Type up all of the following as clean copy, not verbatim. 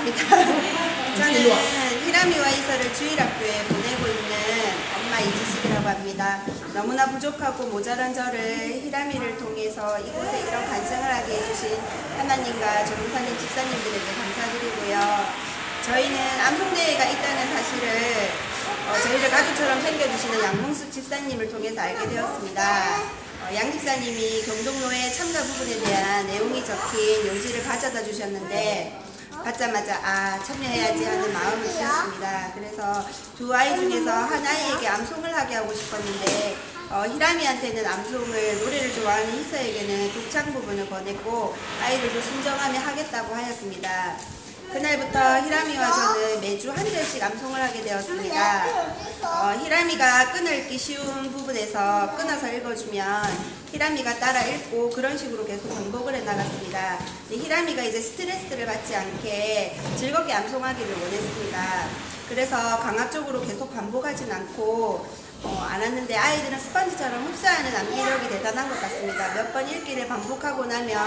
감사합니다. 저는 히라미와 이서를 주일학교에 보내고 있는 엄마 이지숙이라고 합니다. 너무나 부족하고 모자란 저를 히라미를 통해서 이곳에 이런 간증을 하게 해주신 하나님과 조문사님 집사님들에게 감사드리고요. 저희는 암송대회가 있다는 사실을 저희를 가족처럼 챙겨주시는 양봉숙 집사님을 통해서 알게 되었습니다. 양 집사님이 경동노회 참가 부분에 대한 내용이 적힌 용지를 가져다 주셨는데 받자마자 참여해야지 하는 마음을 주셨습니다. 그래서 두 아이 중에서 한 아이에게 암송을 하게 하고 싶었는데 히라미한테는 암송을, 노래를 좋아하는 희서에게는 독창 부분을 권했고 아이들도 순정하며 하겠다고 하였습니다. 그날부터 히라미와 저는 매주 한 절씩 암송을 하게 되었습니다. 히라미가 끊기 쉬운 부분에서 끊어서 읽어주면 히라미가 따라 읽고 그런 식으로 계속 반복을 해나갔습니다. 히라미가 이제 스트레스를 받지 않게 즐겁게 암송하기를 원했습니다. 그래서 강압적으로 계속 반복하진 않고 않았는데 아이들은 스펀지처럼 흡수하는 암기력이 대단한 것 같습니다. 몇 번 읽기를 반복하고 나면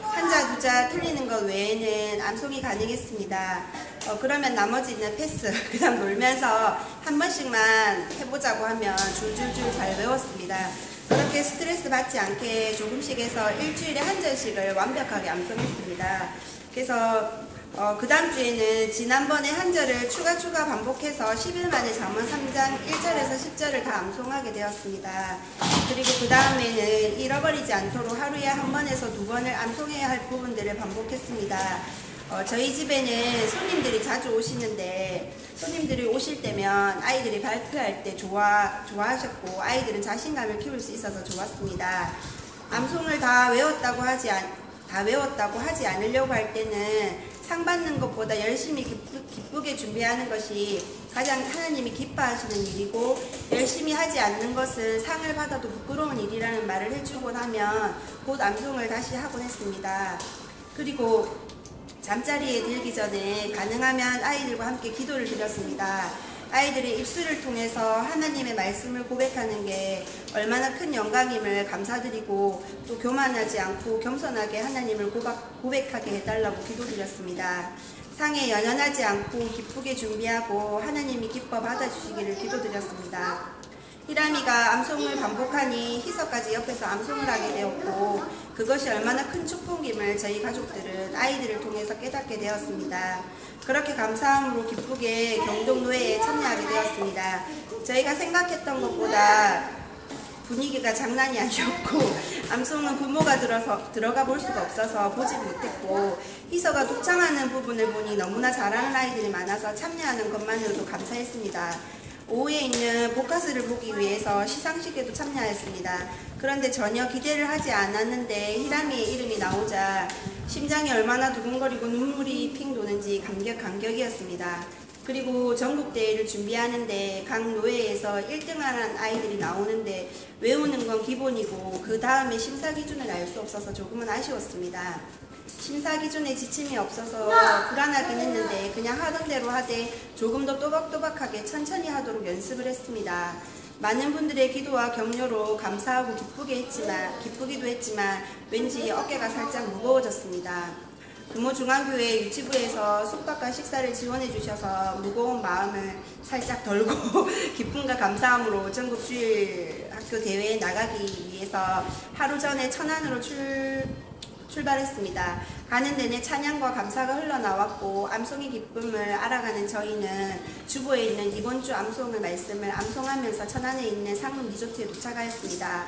한자 두자 틀리는 것 외에는 암송이 가능했습니다. 그러면 나머지는 패스, 그냥 놀면서 한 번씩만 해보자고 하면 줄줄줄 잘 외웠습니다. 그렇게 스트레스 받지 않게 조금씩 해서 일주일에 한 절씩을 완벽하게 암송했습니다. 그래서 그 다음 주에는 지난번에 한 절을 추가 반복해서 10일 만에 잠언 3장 1절에서 10절을 다 암송하게 되었습니다. 그리고 그 다음에는 잃어버리지 않도록 하루에 한 번에서 두 번을 암송해야 할 부분들을 반복했습니다. 저희 집에는 손님들이 자주 오시는데 손님들이 오실 때면 아이들이 발표할 때 좋아하셨고 아이들은 자신감을 키울 수 있어서 좋았습니다. 암송을 다 외웠다고 하지 않으려고 할 때는 상 받는 것보다 열심히 기쁘게 준비하는 것이 가장 하나님이 기뻐하시는 일이고 열심히 하지 않는 것은 상을 받아도 부끄러운 일이라는 말을 해주고 나면 곧 암송을 다시 하곤 했습니다. 그리고 잠자리에 들기 전에 가능하면 아이들과 함께 기도를 드렸습니다. 아이들의 입술을 통해서 하나님의 말씀을 고백하는 게 얼마나 큰 영광임을 감사드리고 또 교만하지 않고 겸손하게 하나님을 고백하게 해달라고 기도드렸습니다. 상에 연연하지 않고 기쁘게 준비하고 하나님이 기뻐 받아주시기를 기도드렸습니다. 히라미가 암송을 반복하니 희서까지 옆에서 암송을 하게 되었고 그것이 얼마나 큰 축복임을 저희 가족들은 아이들을 통해서 깨닫게 되었습니다. 그렇게 감사함으로 기쁘게 경동노회에 참여하게 되었습니다. 저희가 생각했던 것보다 분위기가 장난이 아니었고 암송은 부모가 들어가 볼 수가 없어서 보지 못했고 희서가 독창하는 부분을 보니 너무나 잘하는 아이들이 많아서 참여하는 것만으로도 감사했습니다. 오후에 있는 보카스를 보기 위해서 시상식에도 참여하였습니다. 그런데 전혀 기대를 하지 않았는데 히라미의 이름이 나오자 심장이 얼마나 두근거리고 눈물이 핑 도는지 감격이었습니다. 그리고 전국대회를 준비하는데 각 노회에서 1등하는 아이들이 나오는데 외우는 건 기본이고 그 다음에 심사 기준을 알 수 없어서 조금은 아쉬웠습니다. 심사 기준에 지침이 없어서 불안하긴 했는데 그냥 하던 대로 하되 조금 더 또박또박하게 천천히 하도록 연습을 했습니다. 많은 분들의 기도와 격려로 감사하고 기쁘기도 했지만 왠지 어깨가 살짝 무거워졌습니다. 금호중앙교회 유치부에서 숙박과 식사를 지원해 주셔서 무거운 마음을 살짝 덜고 기쁨과 감사함으로 전국주일학교 대회에 나가기 위해서 하루 전에 천안으로 출발했습니다. 가는 내내 찬양과 감사가 흘러나왔고 암송의 기쁨을 알아가는 저희는 주보에 있는 이번 주 암송의 말씀을 암송하면서 천안에 있는 상문 리조트에 도착하였습니다.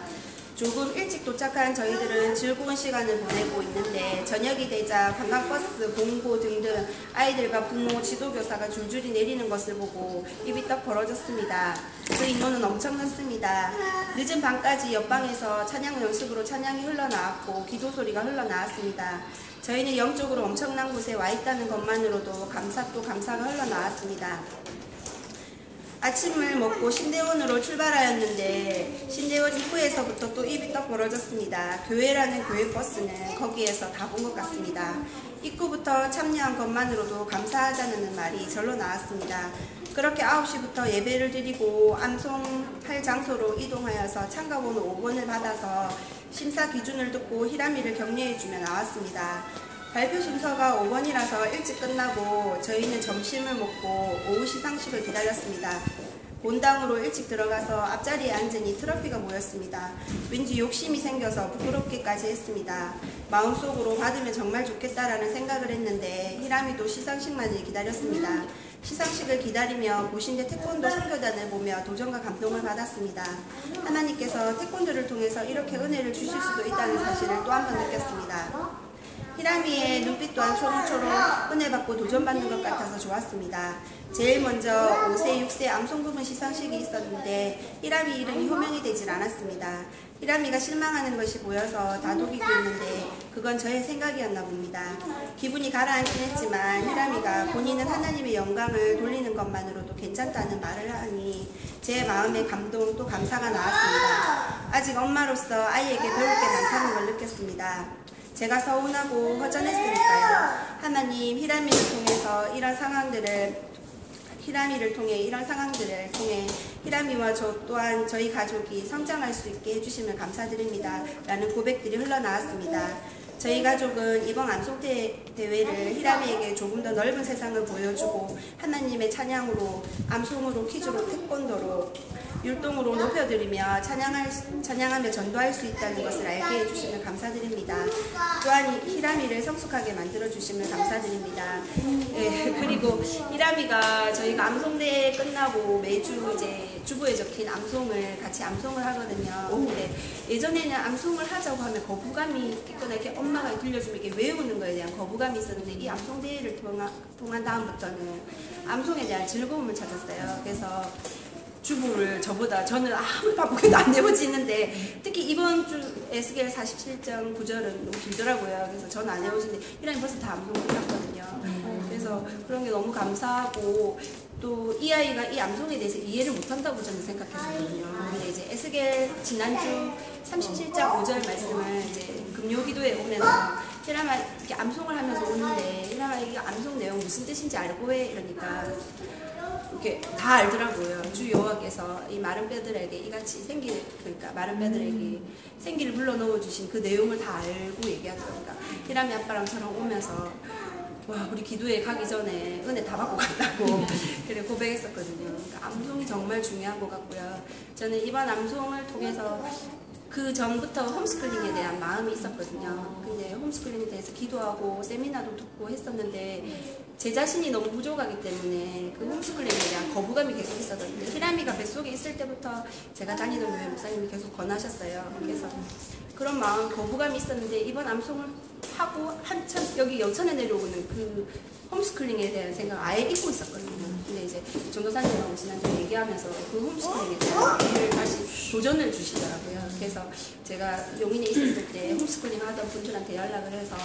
조금 일찍 도착한 저희들은 즐거운 시간을 보내고 있는데 저녁이 되자 관광버스, 공고 등등 아이들과 부모, 지도교사가 줄줄이 내리는 것을 보고 입이 떡 벌어졌습니다. 그 인원은 엄청났습니다. 늦은 밤까지 옆방에서 찬양 연습으로 찬양이 흘러나왔고 기도 소리가 흘러나왔습니다. 저희는 영적으로 엄청난 곳에 와 있다는 것만으로도 감사가 흘러나왔습니다. 아침을 먹고 신대원으로 출발하였는데 신대원 입구에서부터 또 입이 떡 벌어졌습니다. 교회라는 교회 버스는 거기에서 다 본 것 같습니다. 입구부터 참여한 것만으로도 감사하다는 말이 절로 나왔습니다. 그렇게 9시부터 예배를 드리고 암송할 장소로 이동하여서 참가번호 5번을 받아서 심사 기준을 듣고 히라미를 격려해주며 나왔습니다. 발표 순서가 5번이라서 일찍 끝나고 저희는 점심을 먹고 오후 시상식을 기다렸습니다. 본당으로 일찍 들어가서 앞자리에 앉으니 트로피가 모였습니다. 왠지 욕심이 생겨서 부끄럽기까지 했습니다. 마음속으로 받으면 정말 좋겠다라는 생각을 했는데 히람이도 시상식만을 기다렸습니다. 시상식을 기다리며 고신대 태권도 선교단을 보며 도전과 감동을 받았습니다. 하나님께서 태권도를 통해서 이렇게 은혜를 주실 수도 있다는 사실을 또 한 번 느꼈습니다. 히람이의 눈빛 또한 초롱초롱 은혜 받고 도전받는 것 같아서 좋았습니다. 제일 먼저 5세, 6세 암송 부분 시상식이 있었는데 히람이 이름이 호명이 되질 않았습니다. 히람이가 실망하는 것이 보여서 다독이고 있는데 그건 저의 생각이었나 봅니다. 기분이 가라앉긴 했지만 히람이가 본인은 하나님의 영광을 돌리는 것만으로도 괜찮다는 말을 하니 제 마음에 감동 또 감사가 나왔습니다. 아직 엄마로서 아이에게 배울 게 많다는 걸 느꼈습니다. 제가 서운하고 허전했으니까요. 하나님 히람이를 통해 이런 상황들을 통해 히람이와 저 또한 저희 가족이 성장할 수 있게 해주시면 감사드립니다. 라는 고백들이 흘러나왔습니다. 저희 가족은 이번 암송대회를 히람이에게 조금 더 넓은 세상을 보여주고 하나님의 찬양으로, 암송으로, 퀴즈로, 태권도로, 율동으로 높여드리며 찬양하며 전도할 수 있다는 것을 알게 해주시면 감사드립니다. 또한 히람이를 성숙하게 만들어주시면 감사드립니다. 예, 그리고 히람이가 저희가 암송대회 끝나고 매주 이제 주보에 적힌 암송을 같이 암송을 하거든요. 근데 예전에는 암송을 하자고 하면 거부감이 있거나 이렇게 엄마가 들려주면 이렇게 외우는 거에 대한 거부감이 있었는데 이 암송대회를 통한 다음부터는 암송에 대한 즐거움을 찾았어요. 그래서 주부를 저는 아무리 바쁘게도 안 외워지는데 특히 이번 주 에스겔 47장 9절은 너무 길더라고요. 그래서 저는 안 외워지는데 이란이 벌써 다 암송 끝났거든요. 그래서 그런 게 너무 감사하고 또 이 아이가 이 암송에 대해서 이해를 못한다고 저는 생각했었거든요. 근데 이제 에스겔 지난주 37장 5절 말씀을 이제 금요기도에 오면서 히람아 이렇게 암송을 하면서 오는데 히람아 이게 암송 내용 무슨 뜻인지 알고 해 이러니까 이렇게 다 알더라고요. 주 여호와께서 이 마른 뼈들에게 이같이 그러니까 마른 뼈들에게 생기를 불러넣어 주신 그 내용을 다 알고 얘기하더라고요. 그러니까 히람이 아빠랑 저랑 오면서 와 우리 기도회 가기 전에 은혜 다 받고 간다고 그래 고백했었거든요. 그러니까 암송이 정말 중요한 것 같고요. 저는 이번 암송을 통해서 그 전부터 홈스쿨링에 대한 마음이 있었거든요. 근데 홈스쿨링에 대해서 기도하고 세미나도 듣고 했었는데 제 자신이 너무 부족하기 때문에 그 홈스쿨링에 대한 거부감이 계속 있었는데 히람이가 뱃속에 있을 때부터 제가 다니던 교회 목사님이 계속 권하셨어요. 그래서 그런 마음 거부감이 있었는데 이번 암송을 하고 한참 여기 영천에 내려오는 그 홈스쿨링에 대한 생각 아예 잊고 있었거든요. 근데 이제 전도사님하고 지난주에 얘기하면서 그 홈스쿨링에 대한 이해를 다시 도전을 주시더라고요. 그래서 제가 용인에 있었을 때 홈스쿨링 하던 분들한테 연락을 해서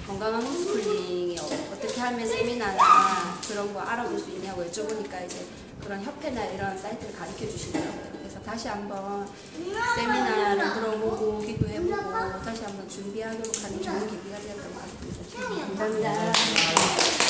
건강한 홈스쿨링이 어떻게 하면 세미나나 그런 거 알아볼 수 있냐고 여쭤보니까 이제 그런 협회나 이런 사이트를 가르쳐 주시더라고요. 그래서 다시 한번 세미나를 들어보고 기도해보고 다시 한번 준비하도록 하는 좋은 계기가 되었던 것 같습니다. 감사합니다.